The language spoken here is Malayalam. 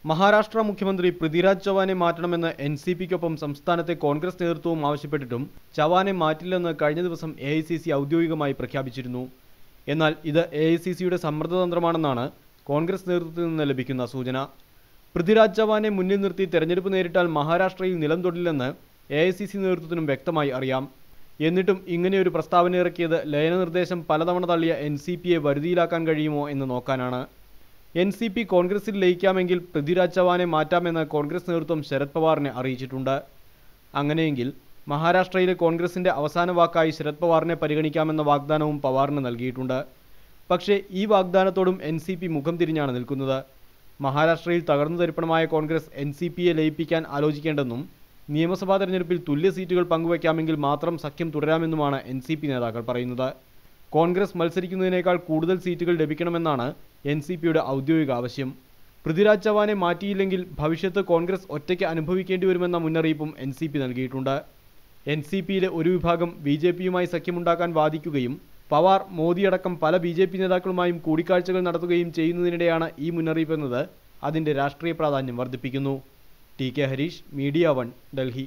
മഹാരാഷ്ട്ര മുഖ്യമന്ത്രി പൃഥ്വിരാജ് ചവാനെ മാറ്റണമെന്ന് എൻസിപിക്കൊപ്പം സംസ്ഥാനത്തെ കോൺഗ്രസ് നേതൃത്വവും ആവശ്യപ്പെട്ടിട്ടും ചവാനെ മാറ്റില്ലെന്ന് കഴിഞ്ഞ ദിവസം എഐസിസി ഔദ്യോഗികമായി പ്രഖ്യാപിച്ചിരുന്നു. എന്നാൽ ഇത് എഐസിസിയുടെ സമ്മർദ്ദതന്ത്രമാണെന്നാണ് കോൺഗ്രസ് നേതൃത്വത്തിൽ നിന്ന് ലഭിക്കുന്ന സൂചന. പൃഥ്വിരാജ് ചവാനെ മുന്നിൽ നിർത്തി തെരഞ്ഞെടുപ്പ് നേരിട്ടാൽ മഹാരാഷ്ട്രയിൽ നിലം തൊടില്ലെന്ന് എഐസിസി നേതൃത്വത്തിനും വ്യക്തമായി അറിയാം. എന്നിട്ടും ഇങ്ങനെയൊരു പ്രസ്താവന ഇറക്കിയത് ലയനനിർദ്ദേശം പലതവണ തള്ളിയ എൻസിപിയെ വരുതിയിലാക്കാൻ കഴിയുമോ എന്ന് നോക്കാനാണ്. എൻസിപി കോൺഗ്രസിൽ ലയിക്കാമെങ്കിൽ പൃഥ്വിരാജ് ചവാനെ മാറ്റാമെന്ന് കോൺഗ്രസ് നേതൃത്വം ശരത് പവാറിനെ അറിയിച്ചിട്ടുണ്ട്. അങ്ങനെയെങ്കിൽ മഹാരാഷ്ട്രയിലെ കോൺഗ്രസിന്റെ അവസാന വാക്കായി ശരത് പവാറിനെ പരിഗണിക്കാമെന്ന വാഗ്ദാനവും പവാറിന് നൽകിയിട്ടുണ്ട്. പക്ഷേ ഈ വാഗ്ദാനത്തോടും എൻസിപി മുഖം തിരിഞ്ഞാണ് നിൽക്കുന്നത്. മഹാരാഷ്ട്രയിൽ തകർന്നു തരിപ്പണമായ കോൺഗ്രസ് എൻസിപിയെ ലയിപ്പിക്കാൻ ആലോചിക്കേണ്ടെന്നും നിയമസഭാ തെരഞ്ഞെടുപ്പിൽ തുല്യ സീറ്റുകൾ പങ്കുവയ്ക്കാമെങ്കിൽ മാത്രം സഖ്യം തുടരാമെന്നുമാണ് എൻസിപി നേതാക്കൾ പറയുന്നത്. കോൺഗ്രസ് മത്സരിക്കുന്നതിനേക്കാൾ കൂടുതൽ സീറ്റുകൾ ലഭിക്കണമെന്നാണ് എൻസിപിയുടെ ഔദ്യോഗിക ആവശ്യം. പൃഥ്വിരാജ് ചവാനെ മാറ്റിയില്ലെങ്കിൽ ഭവിഷ്യത്ത് കോൺഗ്രസ് ഒറ്റയ്ക്ക് അനുഭവിക്കേണ്ടി വരുമെന്ന മുന്നറിയിപ്പും എൻസിപി നൽകിയിട്ടുണ്ട്. എൻസിപിയിലെ ഒരു വിഭാഗം ബിജെപിയുമായി സഖ്യമുണ്ടാക്കാൻ വാദിക്കുകയും പവാർ, മോദിയടക്കം പല ബിജെപി നേതാക്കളുമായും കൂടിക്കാഴ്ചകൾ നടത്തുകയും ചെയ്യുന്നതിനിടെയാണ് ഈ മുന്നറിയിപ്പ് എന്നത് അതിൻ്റെ രാഷ്ട്രീയ പ്രാധാന്യം വർദ്ധിപ്പിക്കുന്നു. T K Harish, media 1, Delhi.